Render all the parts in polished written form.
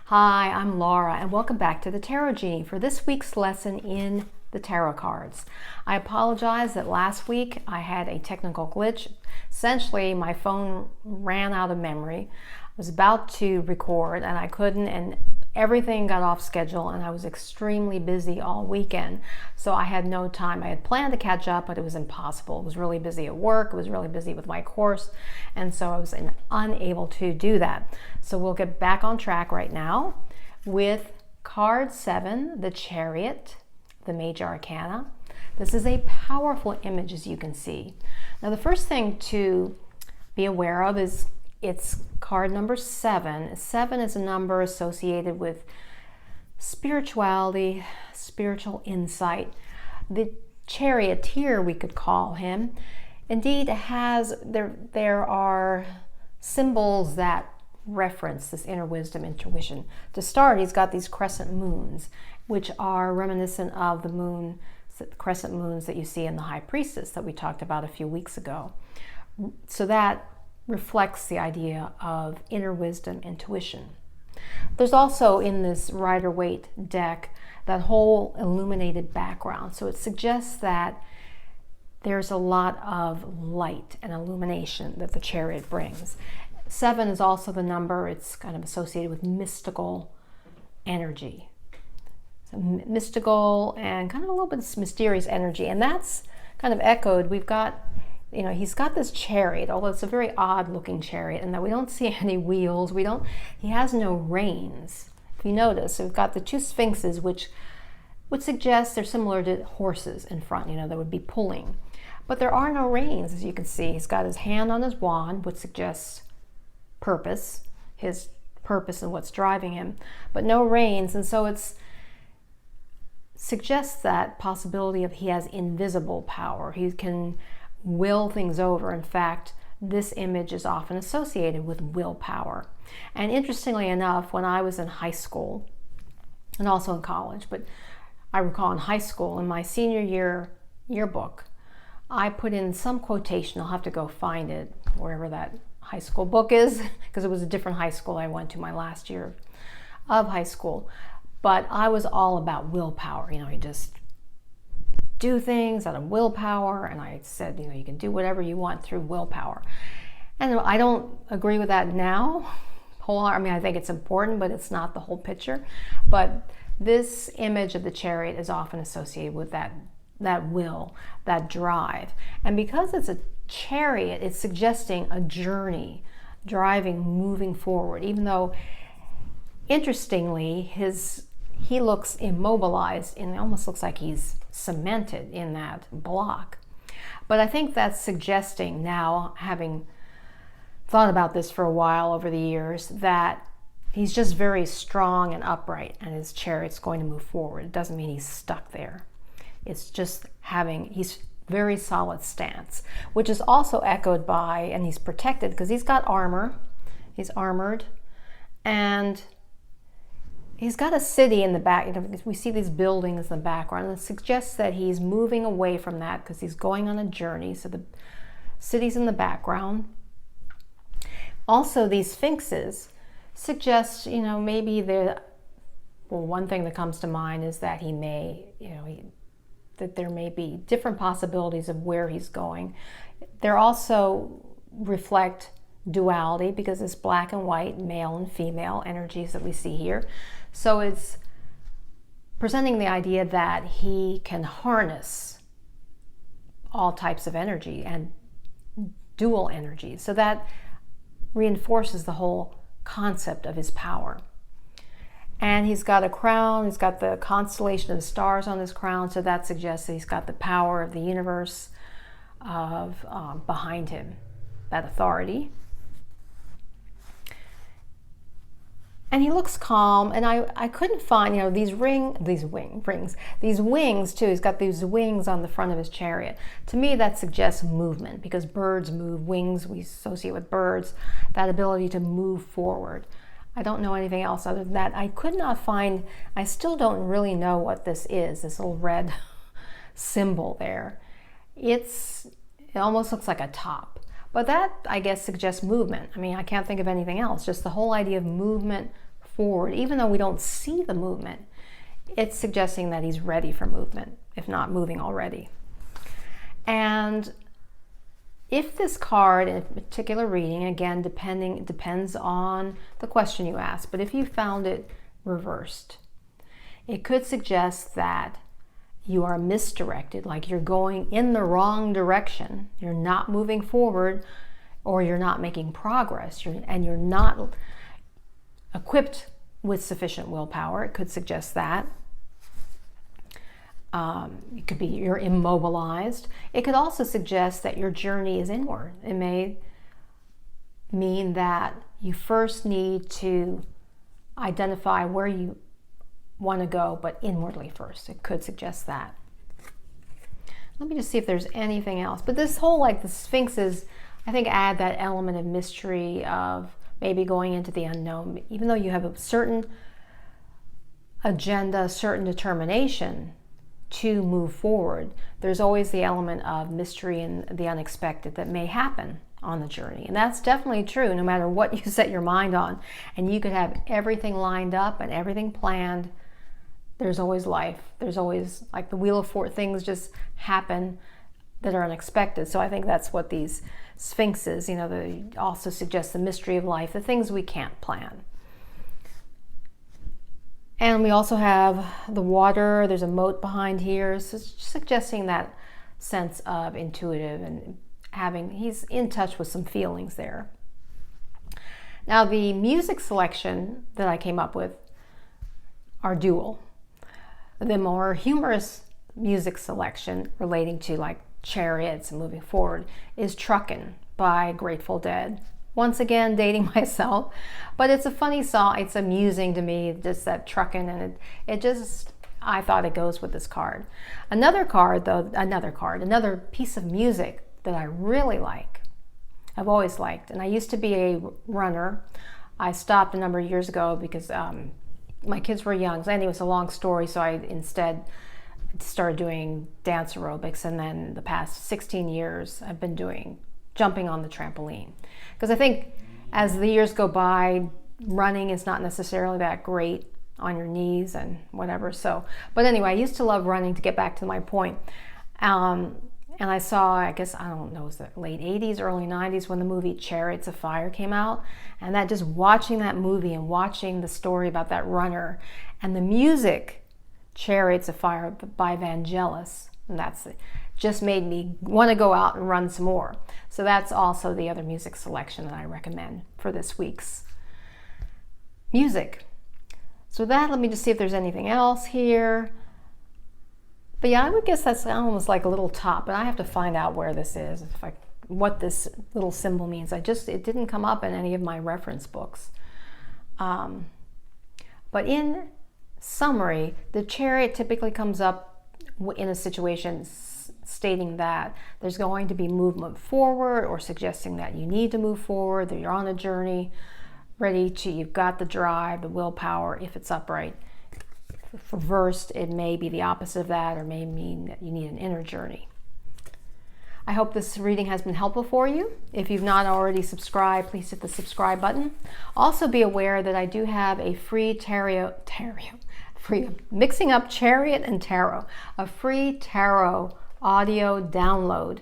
Hi, I'm Laura, and welcome back to the Tarot Genie for this week's lesson in the tarot cards. I apologize that last week I had a technical glitch. Essentially, my phone ran out of memory. I was about to record and I couldn't, and everything got off schedule, and I was extremely busy all weekend, so I had no time. I had planned to catch up, but it was impossible. I was really busy at work, I was really busy with my course, and so I was unable to do that. So we'll get back on track right now with card 7, the Chariot, the Major Arcana. This is a powerful image, as you can see. Now, the first thing to be aware of is it's card number 7. 7 is a number associated with spirituality, spiritual insight. The charioteer, we could call him, indeed there are symbols that reference this inner wisdom, intuition. To start, he's got these crescent moons, which are reminiscent of the crescent moons that you see in the High Priestess that we talked about a few weeks ago. So that reflects the idea of inner wisdom, intuition. There's also in this Rider-Waite deck that whole illuminated background, so it suggests that there's a lot of light and illumination that the Chariot brings. 7 is also the number, it's kind of associated with mystical energy. So mystical and kind of a little bit very energy, and that's kind of echoed. We've got, he's got this chariot, although it's a very odd looking chariot, and that we don't see any wheels. He has no reins. If you notice, we've got the two sphinxes, which would suggest they're similar to horses in front, that would be pulling. But there are no reins, as you can see. He's got his hand on his wand, which suggests purpose, his purpose and what's driving him, but no reins, and so it's suggests that possibility of he has invisible power. He can will things over. In fact, this image is often associated with willpower. And interestingly enough, when I was in high school, and also in college, but I recall in high school, in my senior year yearbook, I put in some quotation. I'll have to go find it, wherever that high school book is, because it was a different high school I went to my last year of high school. But I was all about willpower. You just do things out of willpower, and I said, you can do whatever you want through willpower. And I don't agree with that now. I think it's important, but it's not the whole picture. But this image of the chariot is often associated with that will, that drive. And because it's a chariot, it's suggesting a journey, driving, moving forward, even though, interestingly, he looks immobilized, and it almost looks like he's cemented in that block. But I think that's suggesting, now having thought about this for a while over the years, that he's just very strong and upright, and his chariot's going to move forward. It doesn't mean he's stuck there. It's just he's very solid stance, which is also echoed by, and he's protected because he's got armor. He's armored, and he's got a city in the back. We see these buildings in the background, and it suggests that he's moving away from that because he's going on a journey. So the city's in the background. Also, these sphinxes suggest, maybe one thing that comes to mind is that he may, that there may be different possibilities of where he's going. They also reflect duality, because it's black and white, male and female energies that we see here. So it's presenting the idea that he can harness all types of energy and dual energy. So that reinforces the whole concept of his power. And he's got a crown, he's got the constellation of the stars on his crown, so that suggests that he's got the power of the universe behind him, that authority. And he looks calm, and I couldn't find, these wings too. He's got these wings on the front of his chariot. To me, that suggests movement, because birds move. Wings we associate with birds, that ability to move forward. I don't know anything else other than that. I could not find, I still don't really know what this is, this little red symbol there. It almost looks like a top. But that, I guess, suggests movement. I can't think of anything else. Just the whole idea of movement forward, even though we don't see the movement. It's suggesting that he's ready for movement, if not moving already. And if this card in a particular reading, again, depends on the question you ask, but if you found it reversed, it could suggest that you are misdirected, like you're going in the wrong direction, you're not moving forward, or you're not making progress, and you're not equipped with sufficient willpower. It could suggest that. It could be you're immobilized. It could also suggest that your journey is inward. It may mean that you first need to identify where you want to go, but inwardly first. It could suggest that. Let me just see if there's anything else. But this whole, like the Sphinxes, I think add that element of mystery, of maybe going into the unknown. Even though you have a certain agenda, a certain determination to move forward, there's always the element of mystery and the unexpected that may happen on the journey. And that's definitely true no matter what you set your mind on. And you could have everything lined up and everything planned. There's always life. There's always, like the Wheel of Fortune, things just happen that are unexpected. So I think that's what these Sphinxes, they also suggest the mystery of life, the things we can't plan. And we also have the water. There's a moat behind here, so it's suggesting that sense of intuitive and he's in touch with some feelings there. Now the music selection that I came up with are dual. The more humorous music selection relating to like chariots and moving forward is Truckin' by Grateful Dead. Once again, dating myself, but it's a funny song. It's amusing to me, just that truckin', and I thought it goes with this card. Another piece of music that I really like, I've always liked, and I used to be a runner. I stopped a number of years ago because my kids were young. So anyway, it's a long story, so I instead started doing dance aerobics, and then the past 16 years I've been doing jumping on the trampoline. Because I think as the years go by, running is not necessarily that great on your knees and whatever. So, but anyway, I used to love running, to get back to my point. And I saw, I guess, I don't know, was it late 80s, early 90s when the movie Chariots of Fire came out. And that, just watching that movie and watching the story about that runner and the music, Chariots of Fire by Vangelis, and that's it, just made me want to go out and run some more. So that's also the other music selection that I recommend for this week's music. So let me just see if there's anything else here. But yeah, I would guess that's almost like a little top, but I have to find out where this is, what this little symbol means. It didn't come up in any of my reference books. But in summary, the chariot typically comes up in a situation stating that there's going to be movement forward, or suggesting that you need to move forward, that you're on a journey, you've got the drive, the willpower, if it's upright. If reversed, it may be the opposite of that, or may mean that you need an inner journey. I hope this reading has been helpful for you. If you've not already subscribed, please hit the subscribe button. Also be aware that I do have a free mixing up chariot and tarot, a free tarot audio download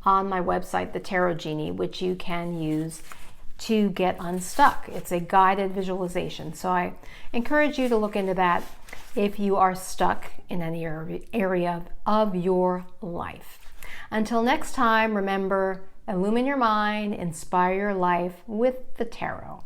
on my website, The Tarot Genie, which you can use to get unstuck. It's a guided visualization. So I encourage you to look into that if you are stuck in any area of your life. Until next time, remember, illumine your mind, inspire your life with the tarot.